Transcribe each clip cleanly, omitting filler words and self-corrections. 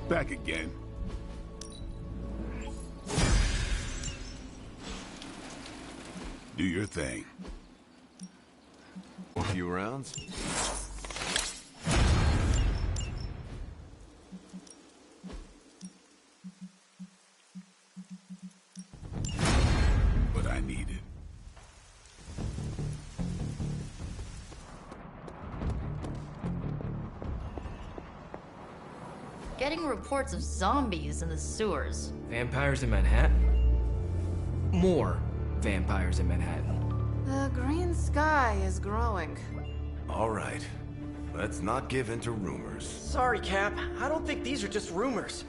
Back again. Do your thing. A few rounds? What I needed. Getting reports of zombies in the sewers. Vampires in Manhattan? More vampires in Manhattan. The green sky is growing. All right. Let's not give in to rumors. Sorry, Cap. I don't think these are just rumors.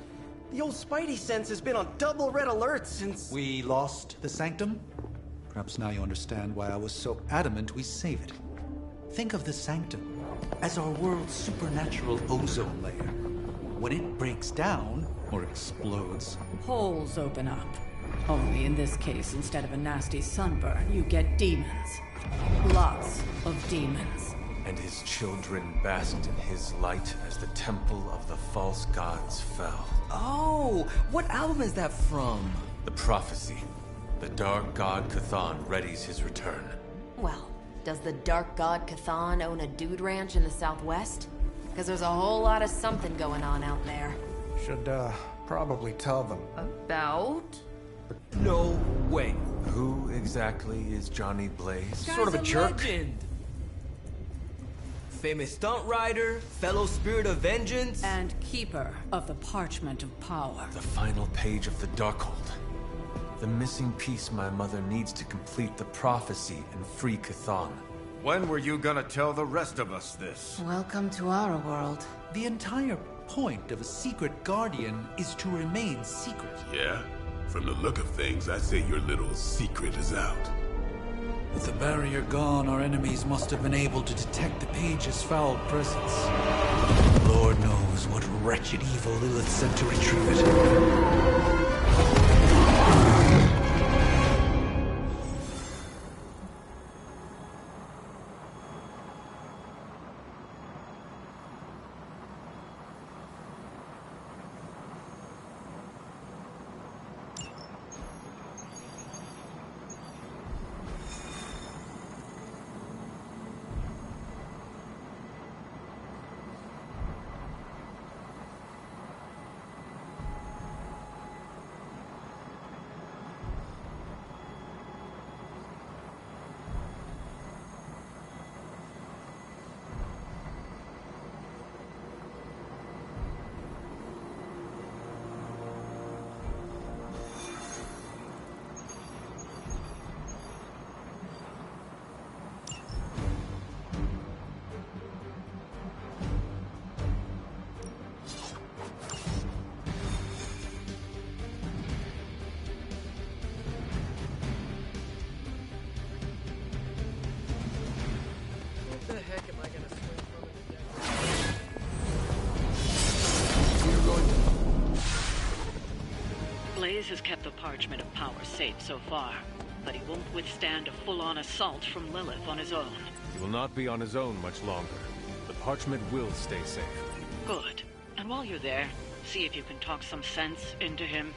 The old Spidey sense has been on double red alert since... We lost the Sanctum? Perhaps now you understand why I was so adamant we save it. Think of the Sanctum as our world's supernatural ozone layer. When it breaks down, or explodes... Holes open up. Only in this case, instead of a nasty sunburn, you get demons. Lots of demons. And his children basked in his light as the temple of the false gods fell. Oh, what album is that from? The prophecy. The dark god Cthon readies his return. Well, does the dark god Cthon own a dude ranch in the Southwest? Because there's a whole lot of something going on out there. Should, probably tell them. About? No way. Who exactly is Johnny Blaze? Sort of a jerk. Legend. Famous stunt rider, fellow spirit of vengeance, and keeper of the parchment of power. The final page of the Darkhold. The missing piece my mother needs to complete the prophecy and free Cthon. When were you gonna tell the rest of us this? Welcome to our world. The entire point of a secret guardian is to remain secret. Yeah? From the look of things, I'd say your little secret is out. With the barrier gone, our enemies must have been able to detect the page's foul presence. Lord knows what wretched evil Lilith sent to retrieve it. Blaze has kept the parchment of power safe so far, but he won't withstand a full-on assault from Lilith on his own. He will not be on his own much longer. The parchment will stay safe. Good. And while you're there, see if you can talk some sense into him.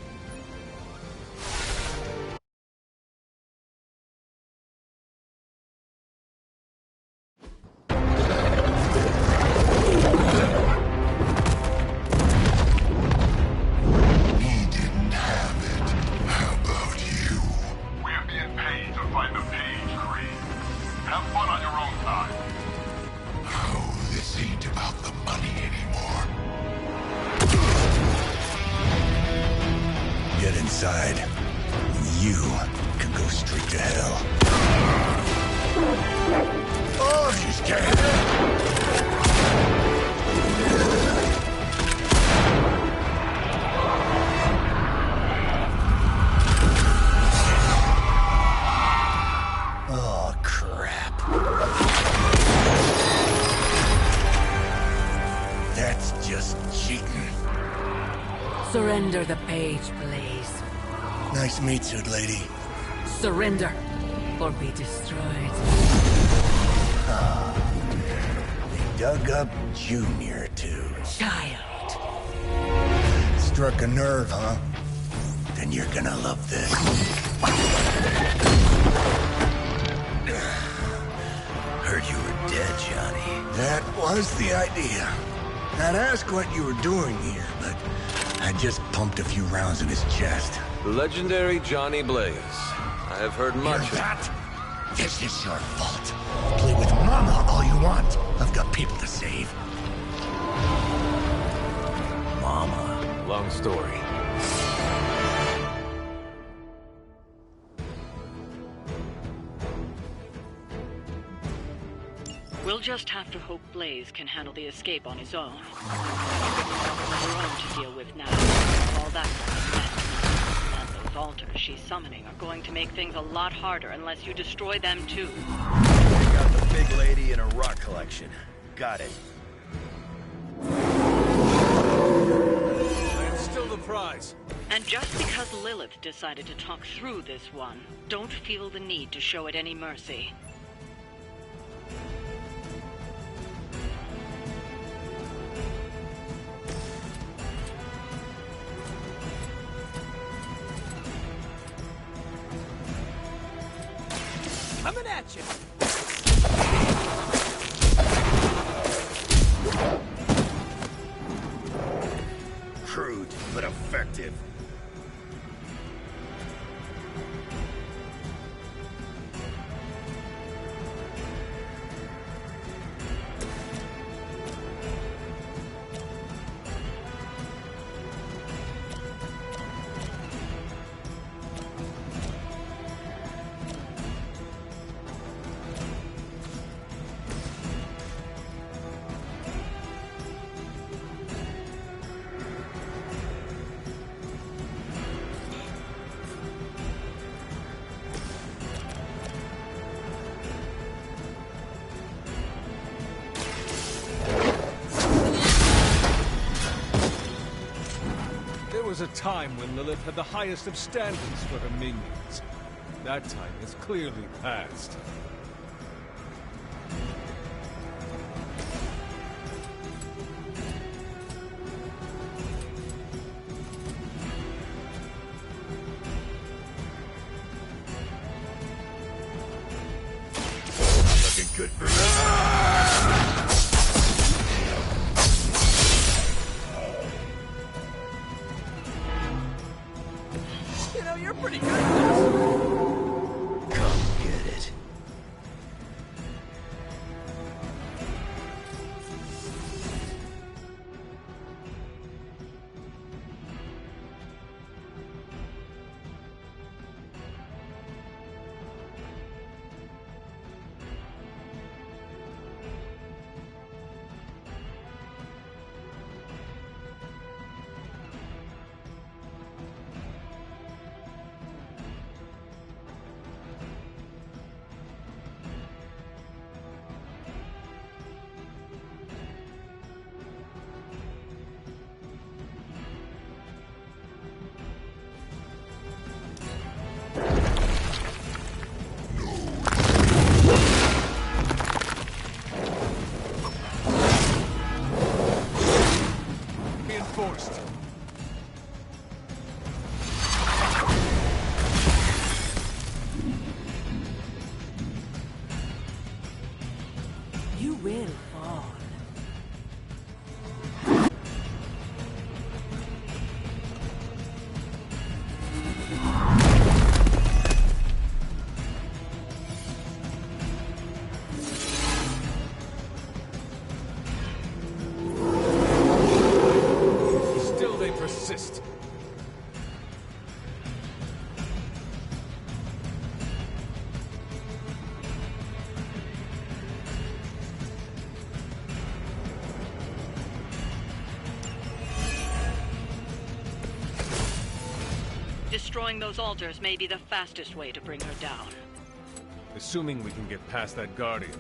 Surrender the page, please. Nice meat suit, lady. Surrender, or be destroyed. They dug up Junior, too. Child. struck a nerve, huh? Then you're gonna love this. Heard you were dead, Johnny. That was the idea. I'd ask what you were doing here, but I just pumped a few rounds in his chest. Legendary Johnny Blaze. I have heard much of that. This is your fault. Play with Mama all you want. I've got people to save. Mama. Long story. We'll just have to hope Blaze can handle the escape on his own. Her own to deal with now. All that and those altars she's summoning are going to make things a lot harder unless you destroy them too. I got the big lady in a rock collection. Got it. I'm still the prize. And just because Lilith decided to talk through this one, don't feel the need to show it any mercy. Coming at you. Crude, but effective. There was a time when Lilith had the highest of standards for her minions. That time is clearly past. Looking good for you. You know, you're pretty good at this. Come get it. Reinforced. You will fall. Still they persist. Destroying those altars may be the fastest way to bring her down. Assuming we can get past that Guardian.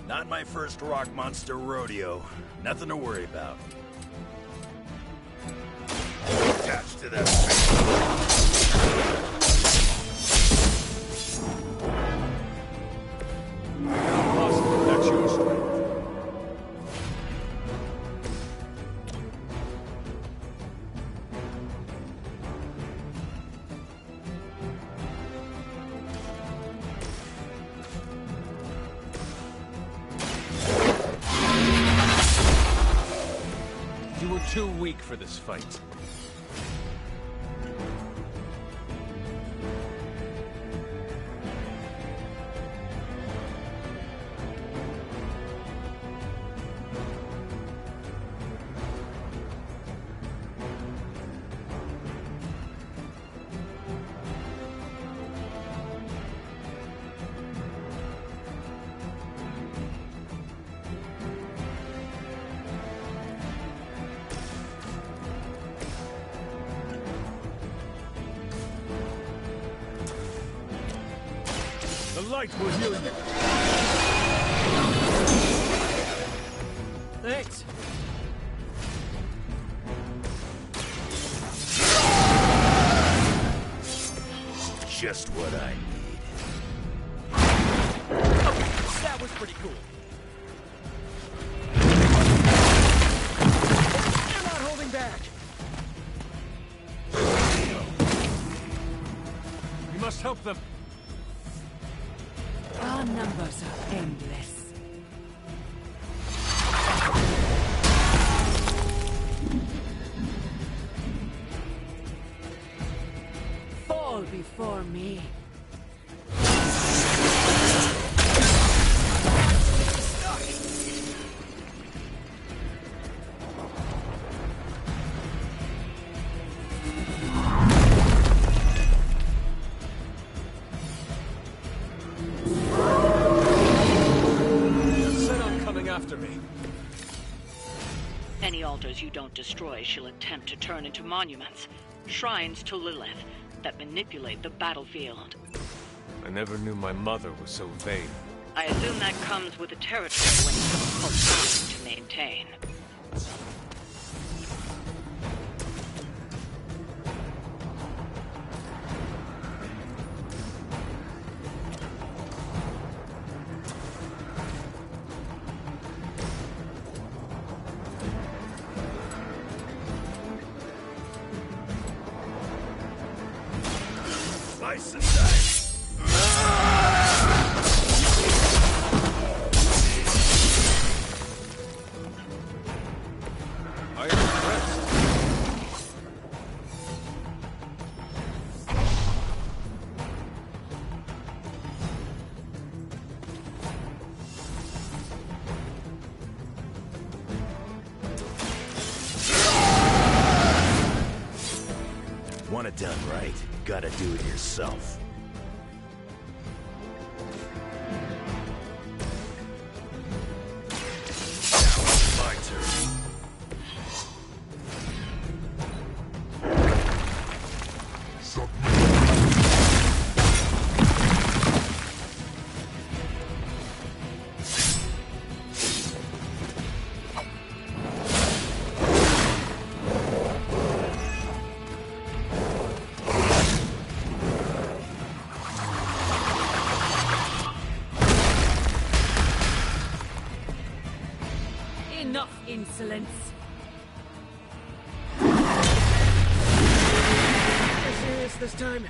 Not my first rock monster rodeo. Nothing to worry about. Attached to that How possible that's your strength? were too weak for this fight. The light will heal you. Thanks. Just what I need. That was pretty cool. They're not holding back. We must help them. Our numbers are endless. Fall before me. After me. Any altars you don't destroy, she'll attempt to turn into monuments, shrines to Lilith, that manipulate the battlefield. I never knew my mother was so vain. I assume that comes with the territory when it's difficult something to maintain. Slice and dice. I am impressed. Want it done right, gotta do it yourself. Now my turn. Enough insolence. You're serious this time?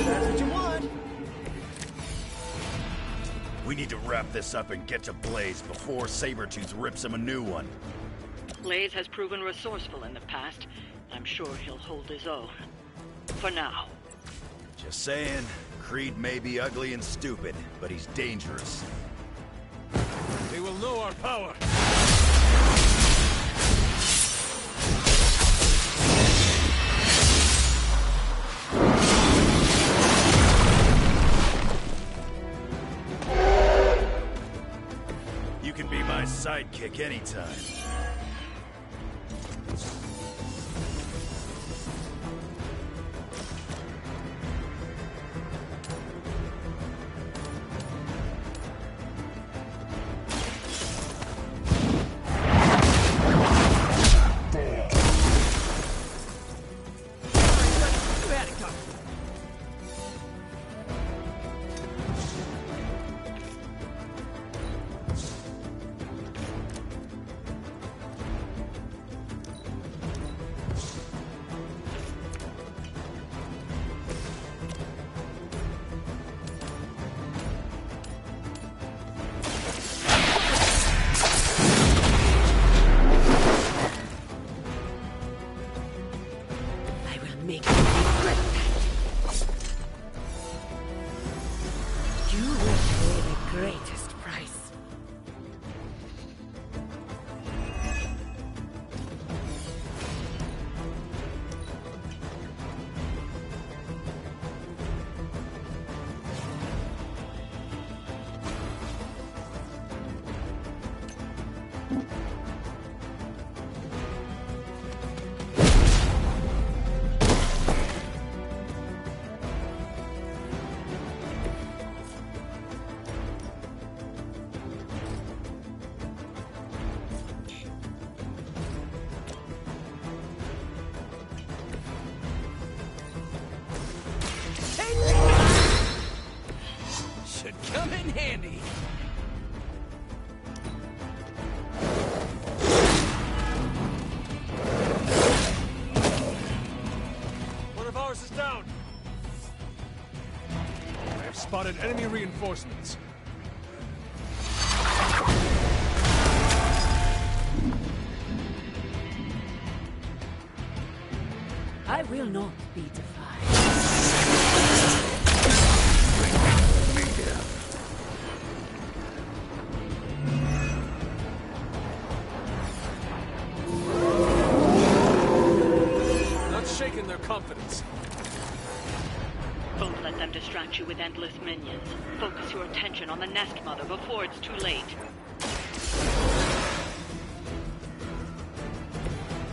That's what you want. We need to wrap this up and get to Blaze before Sabretooth rips him a new one. Blaze has proven resourceful in the past. I'm sure he'll hold his own. For now. Just saying, Creed may be ugly and stupid, but he's dangerous. They will know our power. You can be my sidekick anytime. You had it coming. greatest price. Should come in handy. One of ours is down. I have spotted enemy reinforcements. I will not be defied. Not shaking their confidence. Don't let them distract you with endless minions. Focus your attention on the Nest Mother before it's too late.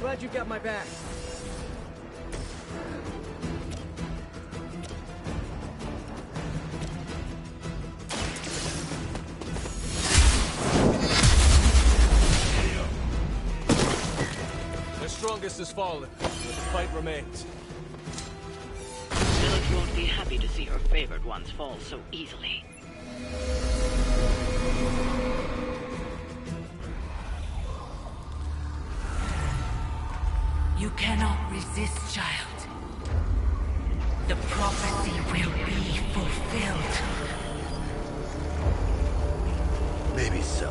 Glad you got my back. Their strongest has fallen, but the fight remains. Village won't be happy to see her favored ones fall so easily. You cannot resist, child. The prophecy will be fulfilled. Maybe so.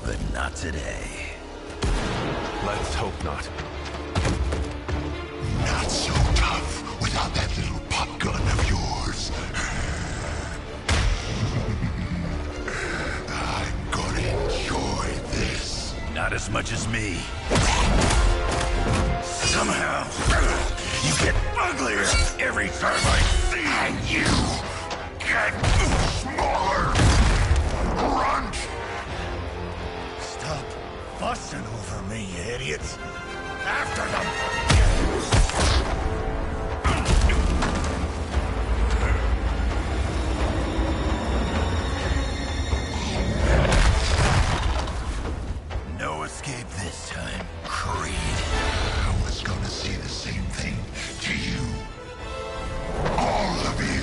But not today. Let's hope not. Not so tough without that little pop gun of yours. I'm gonna enjoy this. Not as much as me. Somehow, you get uglier every time I see you. And you get smaller. Grunt! Stop fussing over me, you idiots. After them! No escape this time, Creed. I was gonna say the same thing to you. All of you.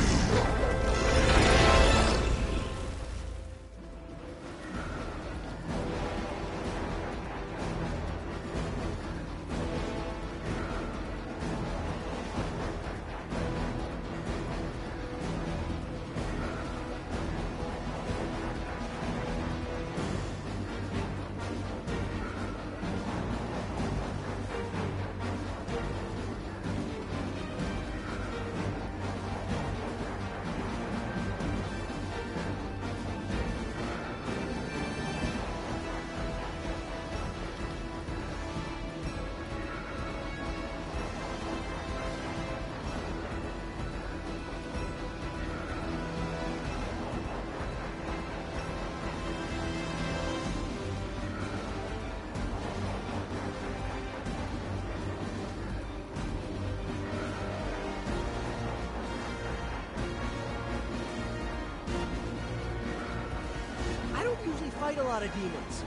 I don't usually fight a lot of demons.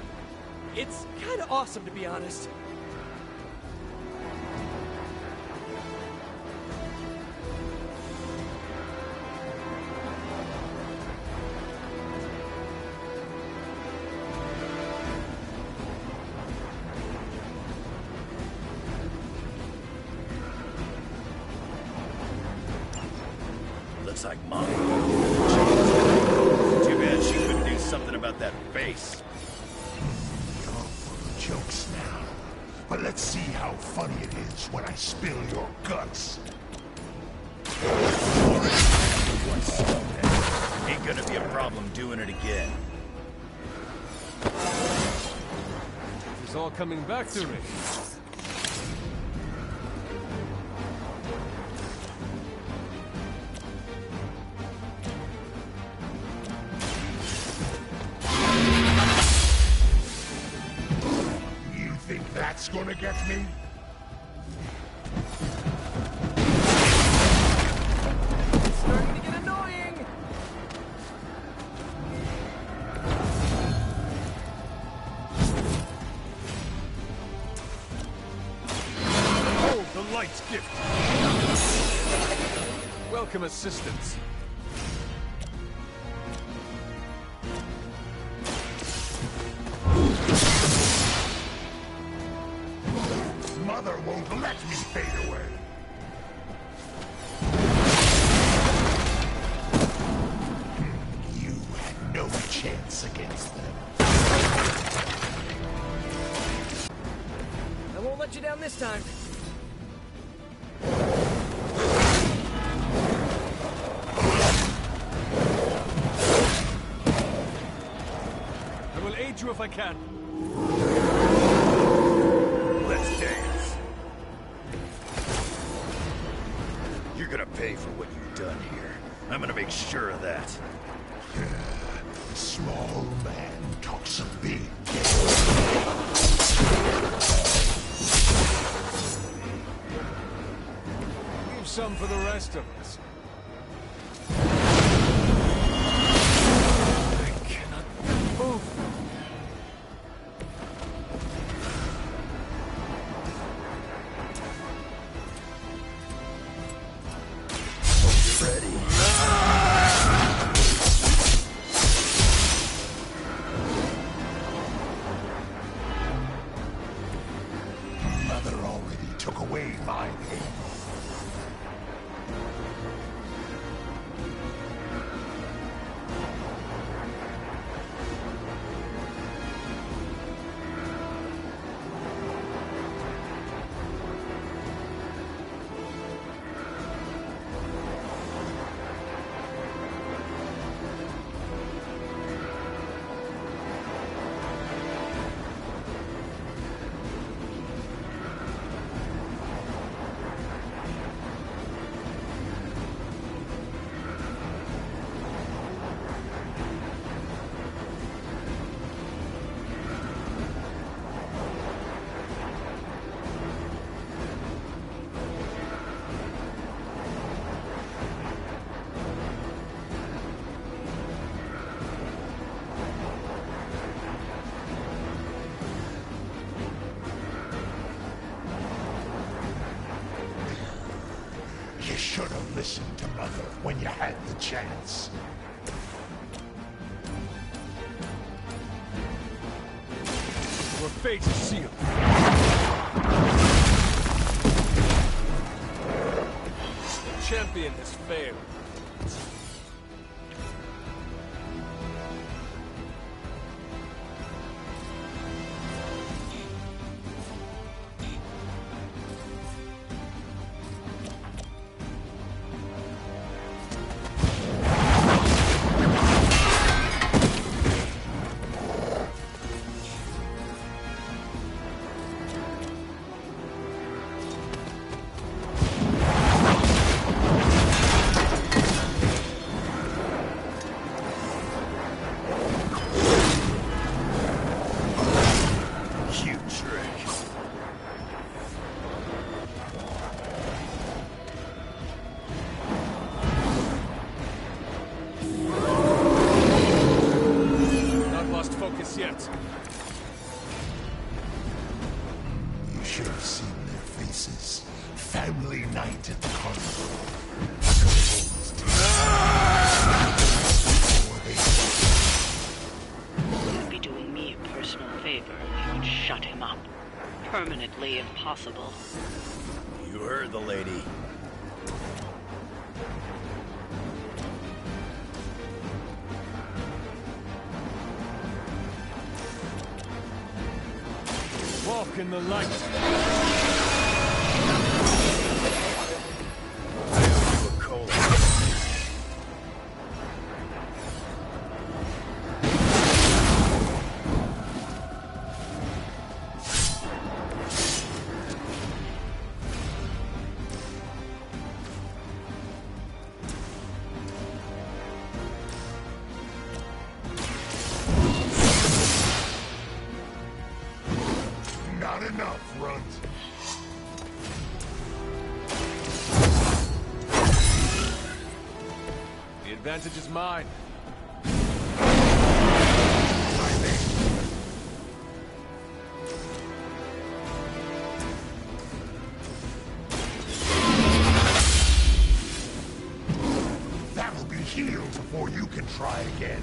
It's kind of awesome, to be honest. Looks like Mom. Too bad she couldn't do something about that face. You're full of jokes now. But let's see how funny it is when I spill your guts. gonna be a problem doing it again. It's all coming back to me. You think that's gonna get me? It's starting to get annoying! Hold the light's gift. Welcome assistance. Mother won't let me fade away. You had no chance against them. I won't let you down this time. I will aid you if I can. Let's dance. You're gonna pay for what you've done here. I'm gonna make sure of that. Small man talks a big game. Leave some for the rest of us. I cannot move. You ready? Mother already took away my pain. You should have listened to Mother when you had the chance. Your fate is sealed. The champion has failed. Yet. You should have seen their faces. Family night at the carnival. You'd be doing me a personal favor if you'd shut him up. Permanently impossible. You heard the lady. Walk in the light. advantage is mine. That'll be healed before you can try again.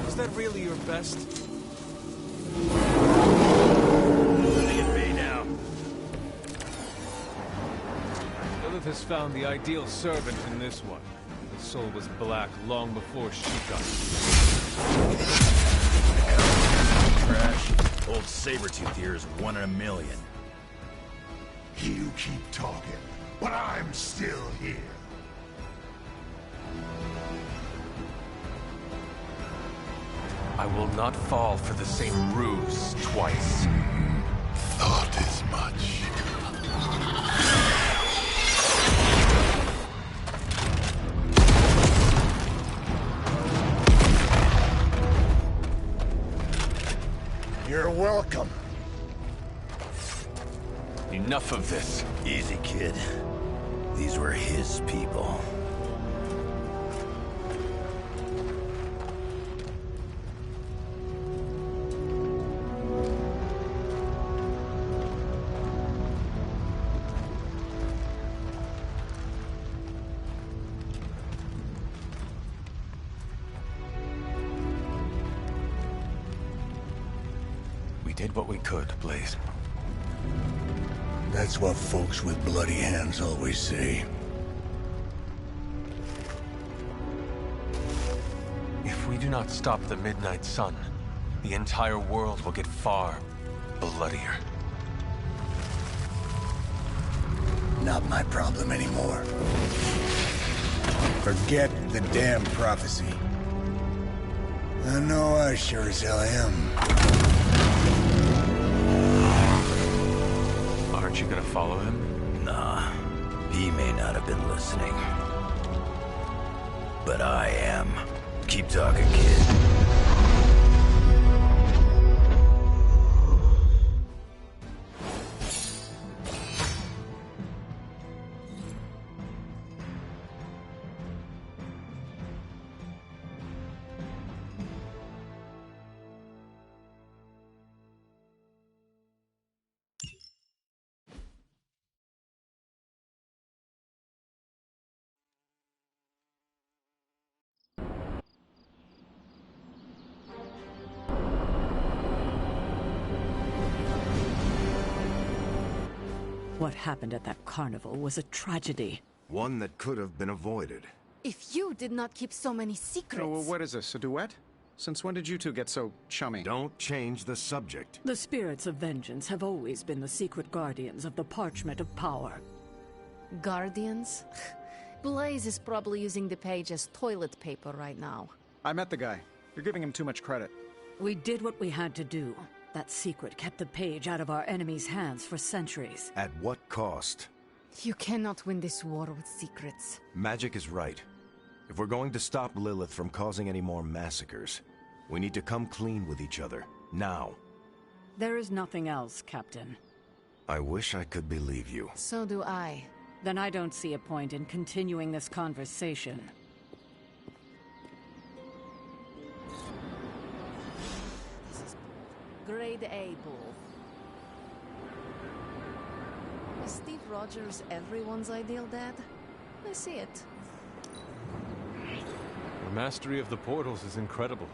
Was that really your best? Leave me now. Lilith has found the ideal servant in this one. The soul was black long before she got it. Trash. Old Sabretooth here is 1 in a million. You keep talking, but I'm still here. I will not fall for the same ruse twice. Thought as much. You're welcome. Enough of this. Easy, kid. These were his people. We did what we could, Blaze. That's what folks with bloody hands always say. If we do not stop the Midnight Sun, the entire world will get far bloodier. Not my problem anymore. Forget the damn prophecy. I know I sure as hell am. Aren't you gonna follow him? Nah, he may not have been listening. But I am. Keep talking, kid. What happened at that carnival was a tragedy. One that could have been avoided. If you did not keep so many secrets... Oh, what is this, a duet? Since when did you two get so chummy? Don't change the subject. The spirits of vengeance have always been the secret guardians of the parchment of power. Guardians? Blaze is probably using the page as toilet paper right now. I met the guy. You're giving him too much credit. We did what we had to do. That secret kept the page out of our enemies' hands for centuries. At what cost? You cannot win this war with secrets. Magic is right. If we're going to stop Lilith from causing any more massacres, we need to come clean with each other, now. There is nothing else, Captain. I wish I could believe you. So do I. Then I don't see a point in continuing this conversation. Grade A bull. Is Steve Rogers everyone's ideal dad? I see it. Your mastery of the portals is incredible.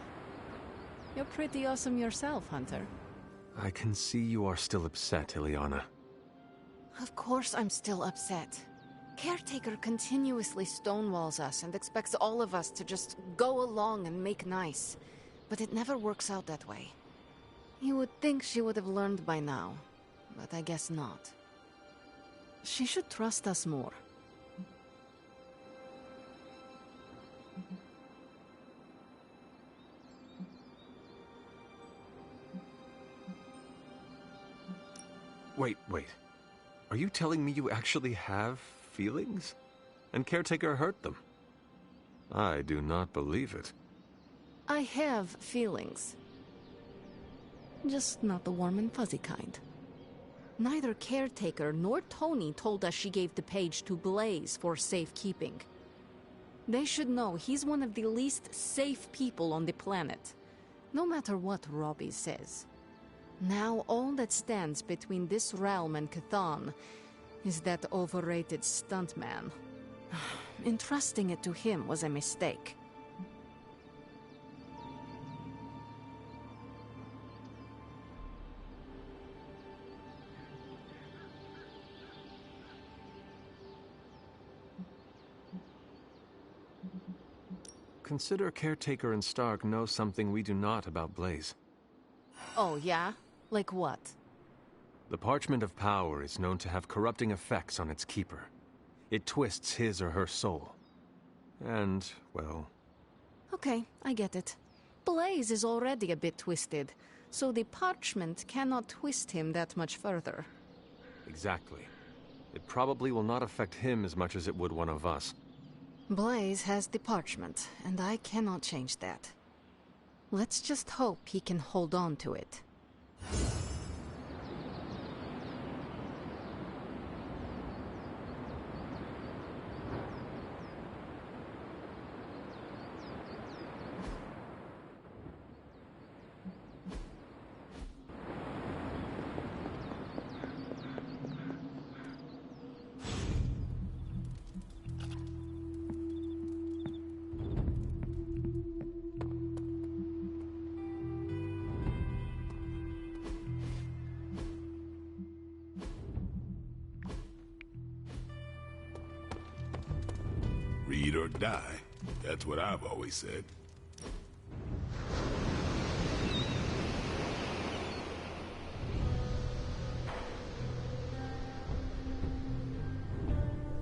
You're pretty awesome yourself, Hunter. I can see you are still upset, Ileana. Of course I'm still upset. Caretaker continuously stonewalls us and expects all of us to just go along and make nice. But it never works out that way. You would think she would have learned by now, but I guess not. She should trust us more. Wait. Are you telling me you actually have feelings? And Caretaker hurt them? I do not believe it. I have feelings. Just not the warm and fuzzy kind. Neither Caretaker nor Tony told us she gave the page to Blaze for safekeeping. They should know he's one of the least safe people on the planet, no matter what Robbie says. Now all that stands between this realm and Chthon is that overrated stuntman. Entrusting it to him was a mistake. Consider Caretaker and Stark know something we do not about Blaze. Oh, yeah? Like what? The Parchment of Power is known to have corrupting effects on its keeper. It twists his or her soul. And, well... Okay, I get it. Blaze is already a bit twisted, so the parchment cannot twist him that much further. Exactly. It probably will not affect him as much as it would one of us. Blaze has the parchment, and I cannot change that. Let's just hope he can hold on to it. Read or die. That's what I've always said.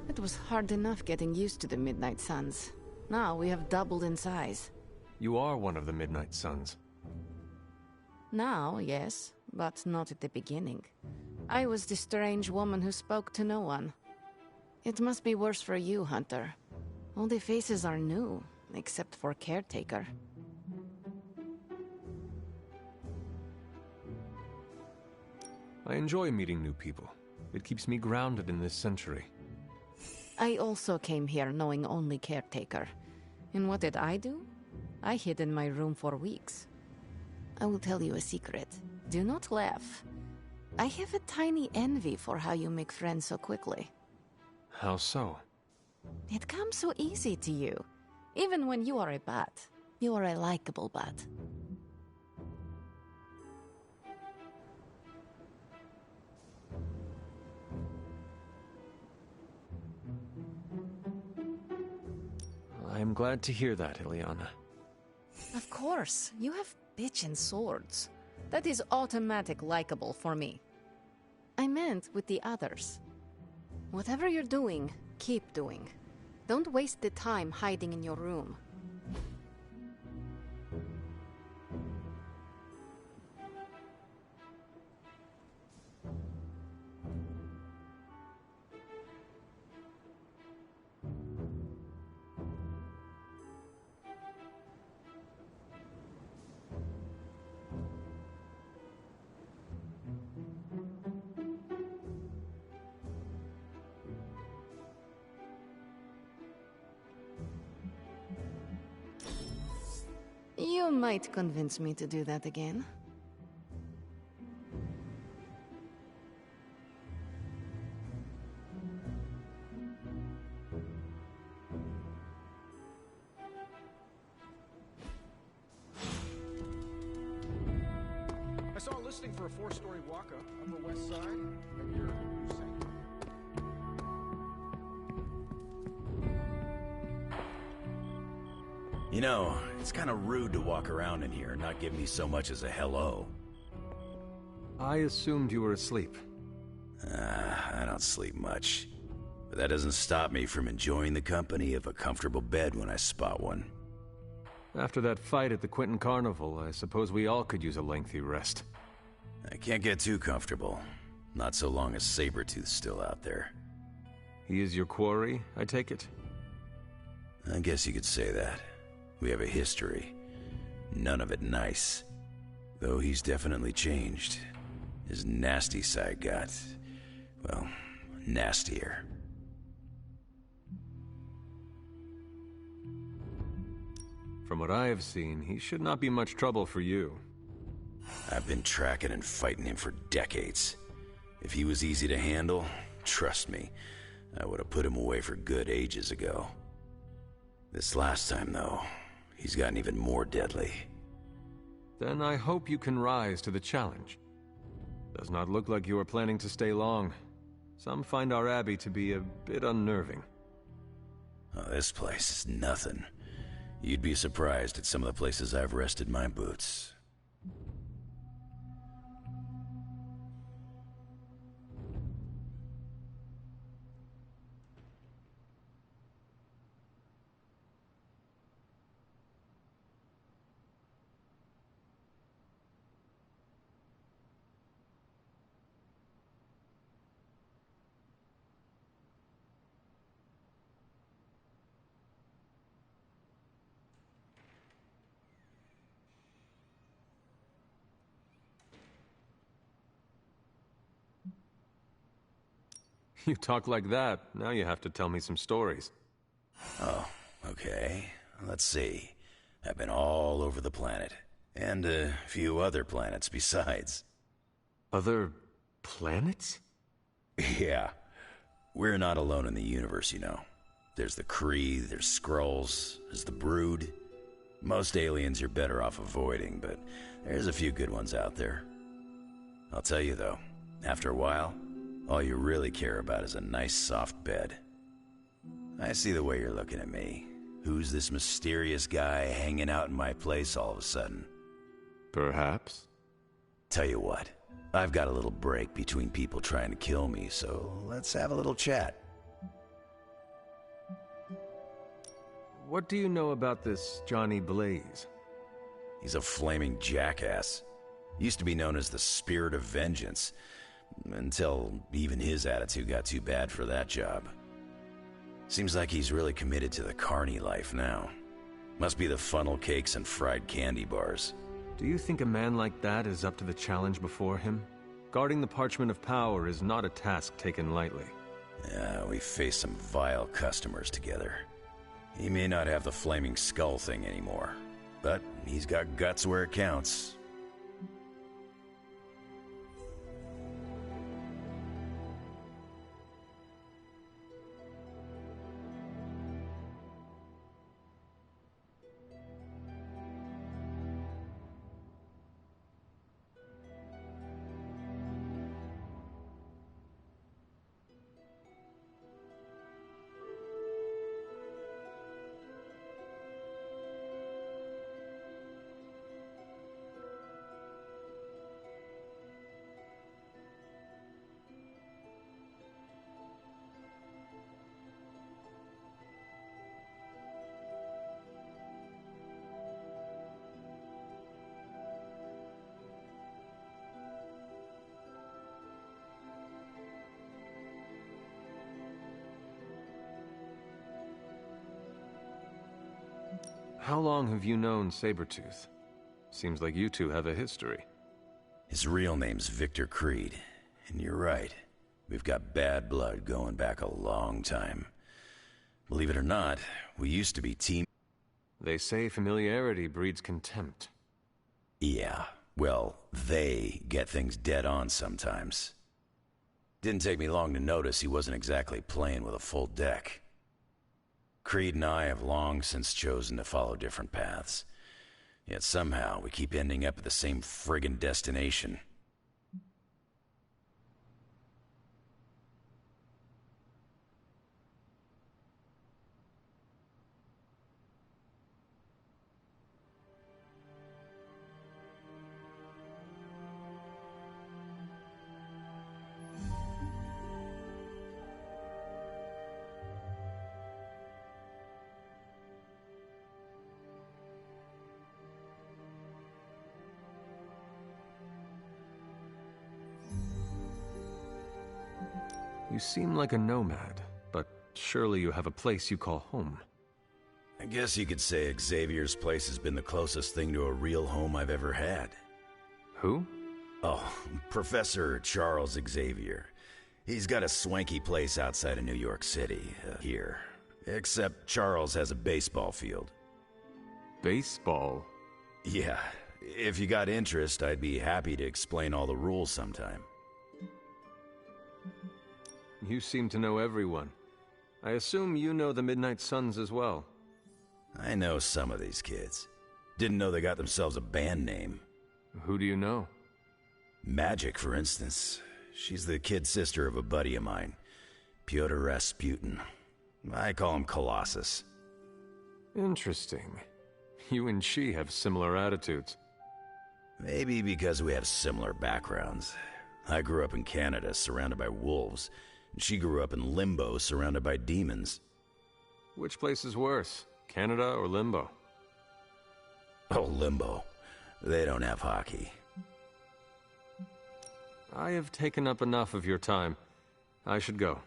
It was hard enough getting used to the Midnight Suns. Now we have doubled in size. You are one of the Midnight Suns. Now, yes, but not at the beginning. I was the strange woman who spoke to no one. It must be worse for you, Hunter. All the faces are new, except for Caretaker. I enjoy meeting new people. It keeps me grounded in this century. I also came here knowing only Caretaker. And what did I do? I hid in my room for weeks. I will tell you a secret. Do not laugh. I have a tiny envy for how you make friends so quickly. How so? It comes so easy to you. Even when you are a bat. You are a likable bat. I am glad to hear that, Ileana. Of course. You have bitchin' swords. That is automatic likable for me. I meant with the others. Whatever you're doing, keep doing. Don't waste the time hiding in your room. You might convince me to do that again. I saw a listing for a 4-story walk-up, Upper West Side, and you're saying... You know, it's kind of rude to walk around in here and not give me so much as a hello. I assumed you were asleep. I don't sleep much. But that doesn't stop me from enjoying the company of a comfortable bed when I spot one. After that fight at the Quentin Carnival, I suppose we all could use a lengthy rest. I can't get too comfortable. Not so long as Sabretooth's still out there. He is your quarry, I take it? I guess you could say that. We have a history. None of it nice. Though he's definitely changed. His nasty side got, well, nastier. From what I have seen, he should not be much trouble for you. I've been tracking and fighting him for decades. If he was easy to handle, trust me, I would have put him away for good ages ago. This last time, though, he's gotten even more deadly. Then I hope you can rise to the challenge. Does not look like you are planning to stay long. Some find our abbey to be a bit unnerving. Oh, this place is nothing. You'd be surprised at some of the places I've rested my boots. You talk like that, now you have to tell me some stories. Oh, okay. Let's see. I've been all over the planet. And a few other planets besides. Other planets? Yeah. We're not alone in the universe, you know. There's the Kree, there's Skrulls, there's the Brood. Most aliens you're better off avoiding, but there's a few good ones out there. I'll tell you though, after a while, all you really care about is a nice soft bed. I see the way you're looking at me. Who's this mysterious guy hanging out in my place all of a sudden? Perhaps. Tell you what, I've got a little break between people trying to kill me, so let's have a little chat. What do you know about this Johnny Blaze? He's a flaming jackass. Used to be known as the Spirit of Vengeance, until even his attitude got too bad for that job. Seems like he's really committed to the carny life now. Must be the funnel cakes and fried candy bars. Do you think a man like that is up to the challenge before him? Guarding the Parchment of Power is not a task taken lightly. Yeah, we faced some vile customers together. He may not have the flaming skull thing anymore, but he's got guts where it counts. How long have you known Sabretooth? Seems like you two have a history. His real name's Victor Creed, and you're right. We've got bad blood going back a long time. Believe it or not, we used to be team... They say familiarity breeds contempt. Yeah, well, they get things dead on sometimes. Didn't take me long to notice he wasn't exactly playing with a full deck. Creed and I have long since chosen to follow different paths. Yet somehow we keep ending up at the same friggin' destination. You seem like a nomad, but surely you have a place you call home. I guess you could say Xavier's place has been the closest thing to a real home I've ever had. Who? Oh, Professor Charles Xavier. He's got a swanky place outside of New York City, here. Except Charles has a baseball field. Baseball? Yeah. If you got interest, I'd be happy to explain all the rules sometime. You seem to know everyone. I assume you know the Midnight Suns as well. I know some of these kids. Didn't know they got themselves a band name. Who do you know? Magic, for instance. She's the kid sister of a buddy of mine, Pyotr Rasputin. I call him Colossus. Interesting. You and she have similar attitudes. Maybe because we have similar backgrounds. I grew up in Canada, surrounded by wolves, and she grew up in Limbo, surrounded by demons. Which place is worse, Canada or Limbo? Oh, Limbo. They don't have hockey. I have taken up enough of your time. I should go.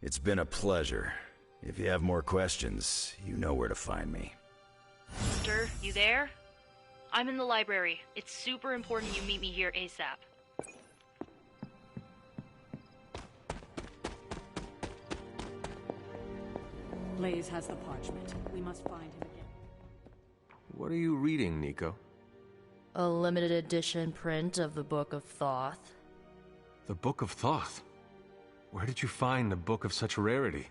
It's been a pleasure. If you have more questions, you know where to find me. Mister, you there? I'm in the library. It's super important you meet me here ASAP. Blaze has the parchment. We must find him again. What are you reading, Nico? A limited edition print of the Book of Thoth. The Book of Thoth? Where did you find a book of such rarity?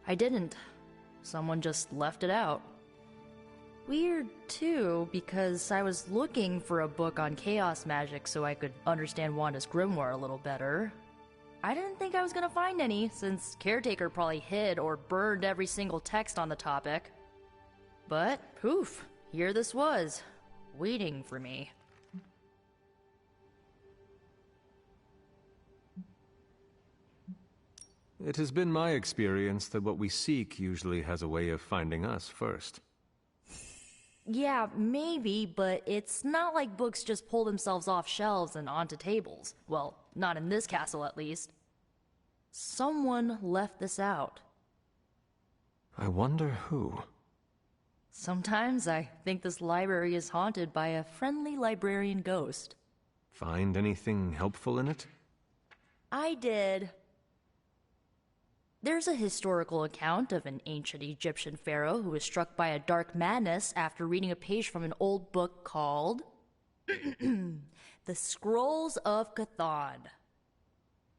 I didn't. Someone just left it out. Weird, too, because I was looking for a book on chaos magic so I could understand Wanda's grimoire a little better. I didn't think I was gonna find any, since Caretaker probably hid or burned every single text on the topic. But, poof, here this was, waiting for me. It has been my experience that what we seek usually has a way of finding us first. Yeah, maybe, but it's not like books just pull themselves off shelves and onto tables. Well, not in this castle, at least. Someone left this out. I wonder who. Sometimes I think this library is haunted by a friendly librarian ghost. Find anything helpful in it? I did. There's a historical account of an ancient Egyptian pharaoh who was struck by a dark madness after reading a page from an old book called The Scrolls of Chthon.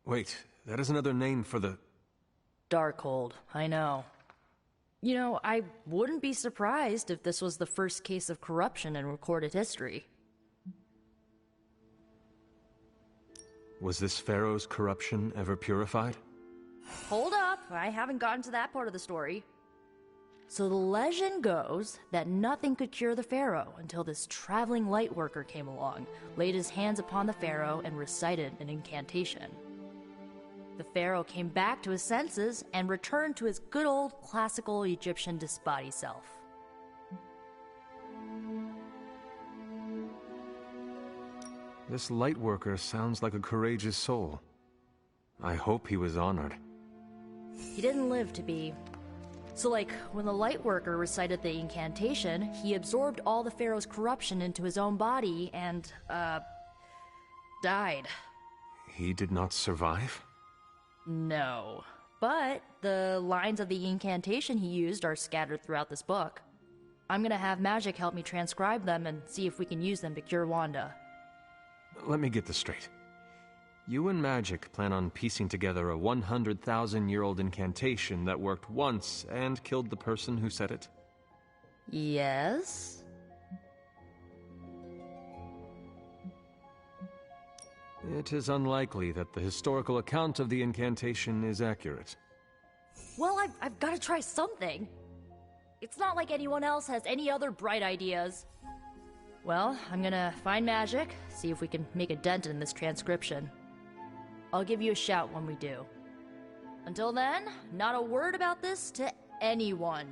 Wait, that is another name for the... Darkhold, I know. You know, I wouldn't be surprised if this was the first case of corruption in recorded history. Was this pharaoh's corruption ever purified? Hold up, I haven't gotten to that part of the story. So the legend goes that nothing could cure the pharaoh until this traveling lightworker came along, laid his hands upon the pharaoh, and recited an incantation. The pharaoh came back to his senses and returned to his good old classical Egyptian disbodied self. This lightworker sounds like a courageous soul. I hope he was honored. He didn't live to be. So like, when the lightworker recited the incantation, he absorbed all the pharaoh's corruption into his own body and, died. He did not survive? No. But the lines of the incantation he used are scattered throughout this book. I'm gonna have Magic help me transcribe them and see if we can use them to cure Wanda. Let me get this straight. You and Magic plan on piecing together a 100,000-year-old incantation that worked once and killed the person who said it? Yes? It is unlikely that the historical account of the incantation is accurate. Well, I've got to try something. It's not like anyone else has any other bright ideas. Well, I'm gonna find Magic, see if we can make a dent in this transcription. I'll give you a shout when we do. Until then, not a word about this to anyone.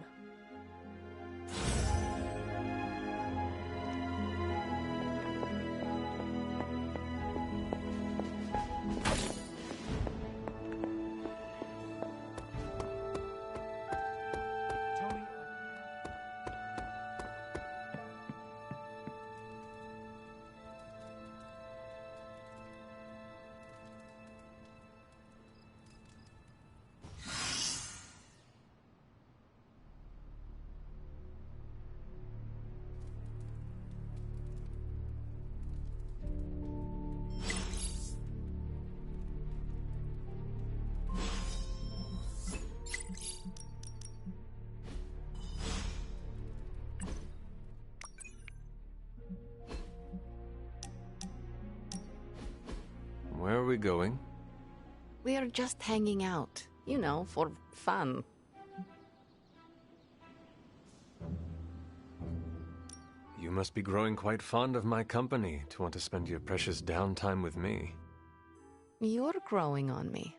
going? We are just hanging out, you know, for fun. You must be growing quite fond of my company to want to spend your precious downtime with me. You're growing on me.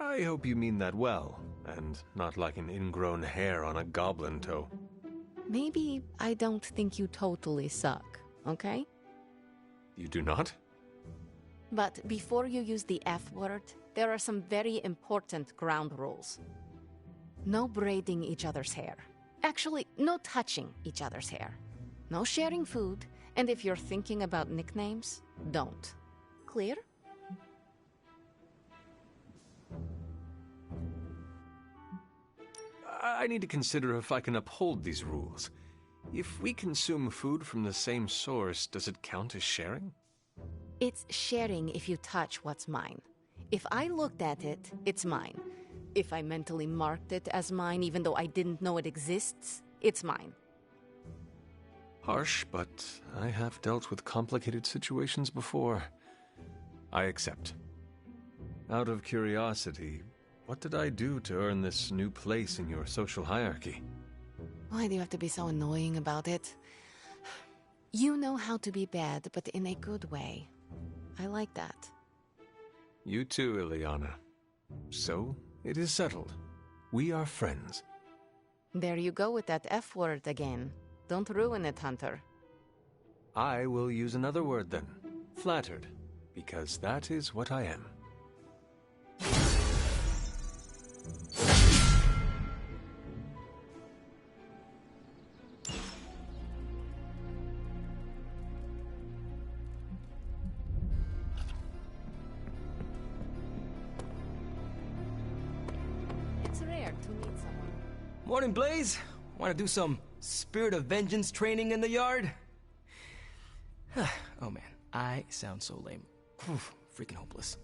I hope you mean that well, and not like an ingrown hair on a goblin toe. Maybe I don't think you totally suck, okay? You do not? But before you use the F word, there are some very important ground rules. No braiding each other's hair. Actually, no touching each other's hair. No sharing food, and if you're thinking about nicknames, don't. Clear? I need to consider if I can uphold these rules. If we consume food from the same source, does it count as sharing? It's sharing if you touch what's mine. If I looked at it, it's mine. If I mentally marked it as mine even though I didn't know it exists, it's mine. Harsh, but I have dealt with complicated situations before. I accept. Out of curiosity, what did I do to earn this new place in your social hierarchy? Why do you have to be so annoying about it? You know how to be bad, but in a good way. I like that. You too, Ileana. So, it is settled. We are friends. There you go with that F word again. Don't ruin it, Hunter. I will use another word then. Flattered. Because that is what I am. It's rare to meet someone. Morning, Blaze. Want to do some Spirit of Vengeance training in the yard? Oh man, I sound so lame. Freaking hopeless.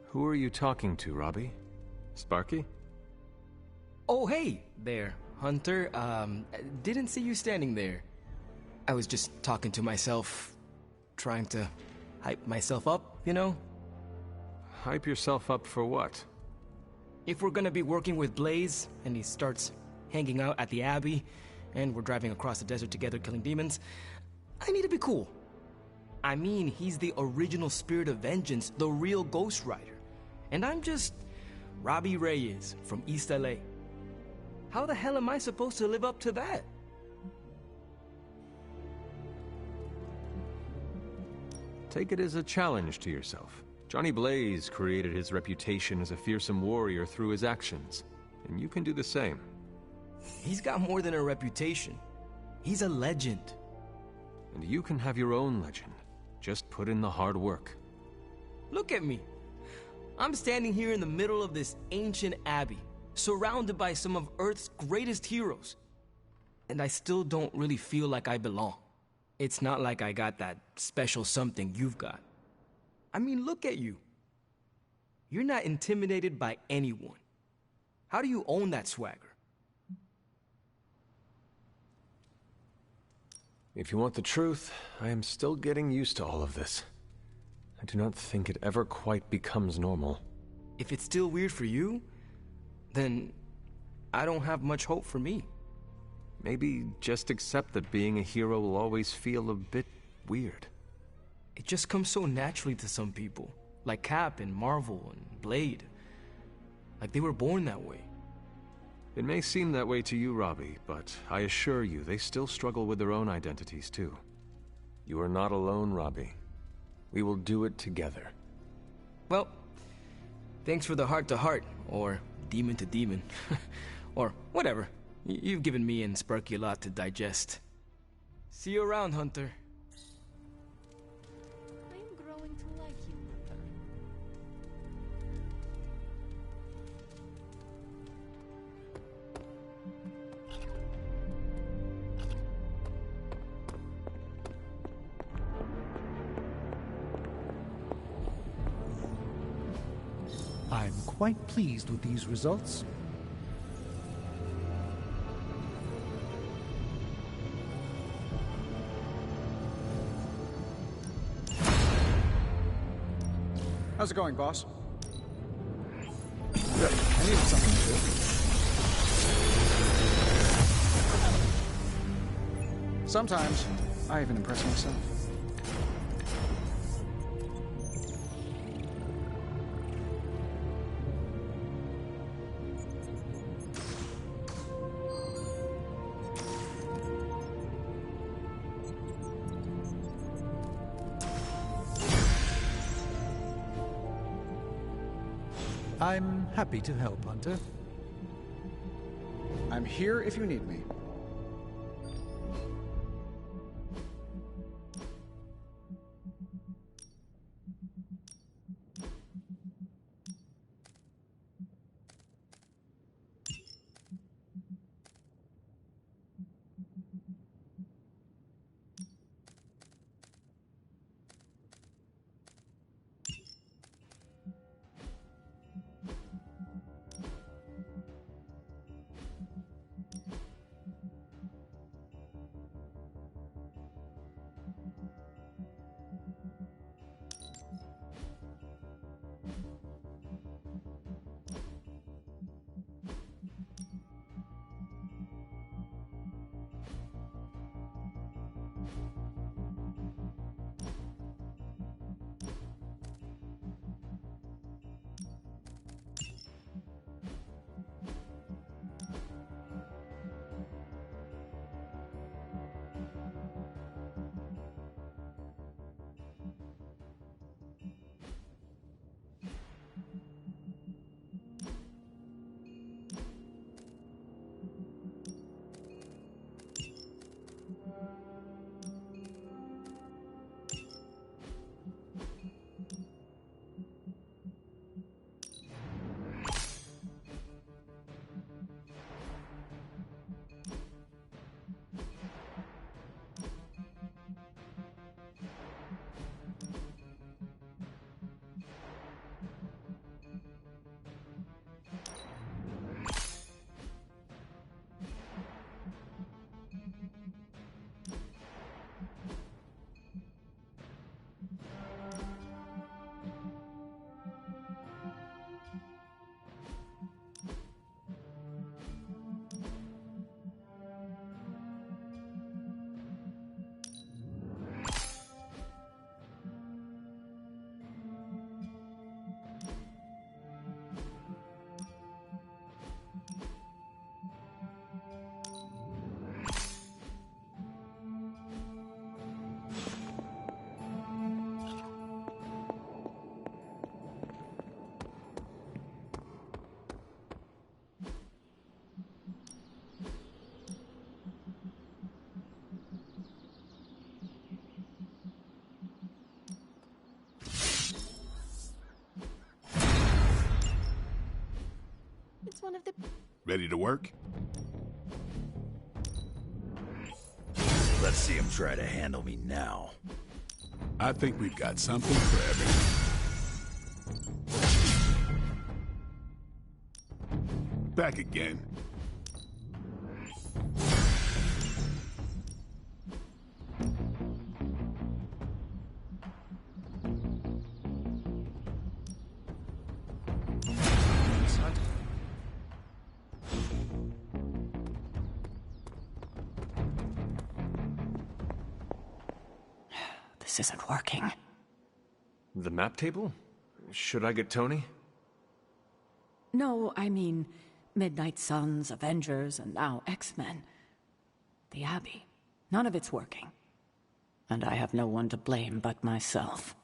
Who are you talking to, Robbie? Sparky? Oh, hey there, Hunter. Didn't see you standing there. I was just talking to myself, trying to hype myself up, you know? Hype yourself up for what? If we're gonna be working with Blaze, and he starts hanging out at the Abbey, and we're driving across the desert together killing demons, I need to be cool. I mean, he's the original Spirit of Vengeance, the real Ghost Rider. And I'm just Robbie Reyes from East LA. How the hell am I supposed to live up to that? Take it as a challenge to yourself. Johnny Blaze created his reputation as a fearsome warrior through his actions, and you can do the same. He's got more than a reputation. He's a legend. And you can have your own legend. Just put in the hard work. Look at me. I'm standing here in the middle of this ancient abbey, surrounded by some of Earth's greatest heroes. And I still don't really feel like I belong. It's not like I got that special something you've got. I mean, look at you. You're not intimidated by anyone. How do you own that swagger? If you want the truth, I am still getting used to all of this. I do not think it ever quite becomes normal. If it's still weird for you, then I don't have much hope for me. Maybe just accept that being a hero will always feel a bit weird. It just comes so naturally to some people, like Cap and Marvel and Blade. Like they were born that way. It may seem that way to you, Robbie, but I assure you they still struggle with their own identities too. You are not alone, Robbie. We will do it together. Well, thanks for the heart-to-heart, or demon-to-demon, or whatever. You've given me and Sparky a lot to digest. See you around, Hunter. I am growing to like you, Hunter. I'm quite pleased with these results. How's it going, boss? Good. I needed something to do. Sometimes, I even impress myself. I'm happy to help, Hunter. I'm here if you need me. It's one of the... Ready to work? Let's see him try to handle me now. I think we've got something for everyone. Back again. This isn't working. The map table? Should I get Tony? No, I mean Midnight Suns, Avengers, and now X-Men. The Abbey. None of it's working. And I have no one to blame but myself.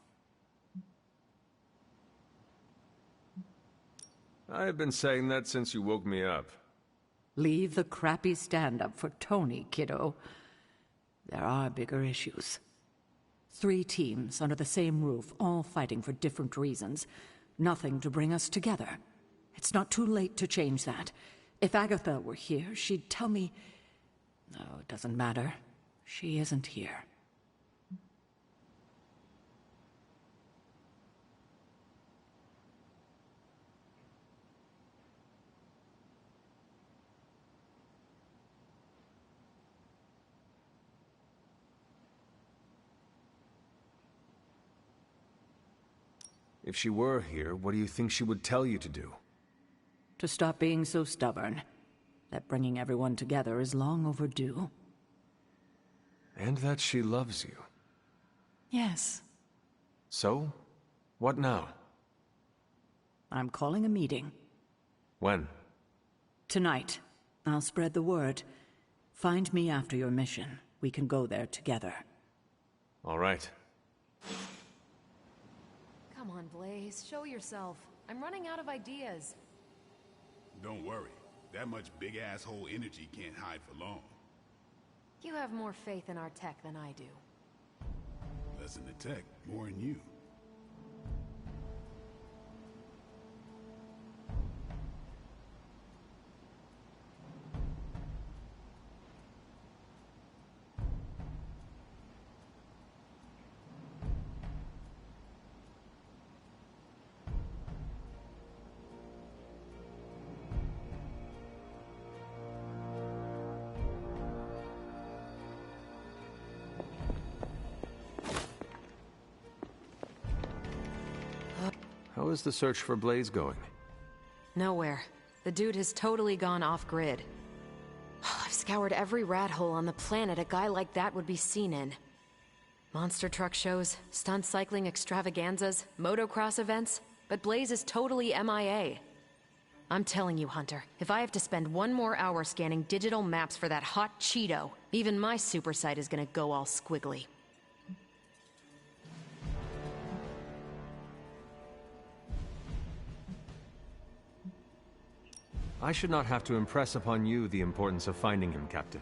I've been saying that since you woke me up. Leave the crappy stand-up for Tony, kiddo. There are bigger issues. 3 teams under the same roof, all fighting for different reasons. Nothing to bring us together. It's not too late to change that. If Agatha were here, she'd tell me... No, it doesn't matter. She isn't here. If she were here, what do you think she would tell you to do? To stop being so stubborn. That bringing everyone together is long overdue. And that she loves you. Yes. So, what now? I'm calling a meeting. When? Tonight. I'll spread the word. Find me after your mission. We can go there together. All right. Come on, Blaze. Show yourself. I'm running out of ideas. Don't worry. That much big asshole energy can't hide for long. You have more faith in our tech than I do. Less in the tech, more in you. How is the search for Blaze going? Nowhere. The dude has totally gone off-grid. I've scoured every rat hole on the planet a guy like that would be seen in. Monster truck shows, stunt cycling extravaganzas, motocross events, but Blaze is totally MIA. I'm telling you, Hunter, if I have to spend one more hour scanning digital maps for that hot Cheeto, even my super sight is gonna go all squiggly. I should not have to impress upon you the importance of finding him, Captain.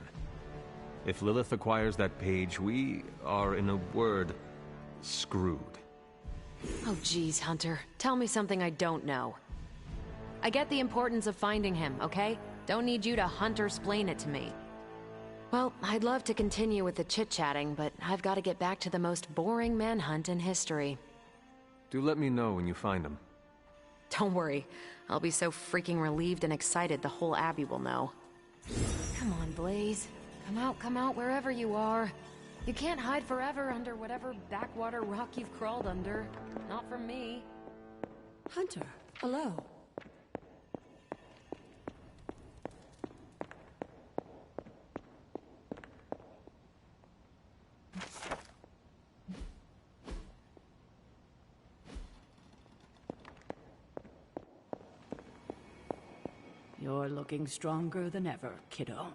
If Lilith acquires that page, we are, in a word, screwed. Oh geez, Hunter. Tell me something I don't know. I get the importance of finding him, okay? Don't need you to Hunter-splain it to me. Well, I'd love to continue with the chit-chatting, but I've got to get back to the most boring manhunt in history. Do let me know when you find him. Don't worry. I'll be so freaking relieved and excited the whole Abbey will know. Come on, Blaze. Come out wherever you are. You can't hide forever under whatever backwater rock you've crawled under. Not from me. Hunter, hello. You're looking stronger than ever, kiddo.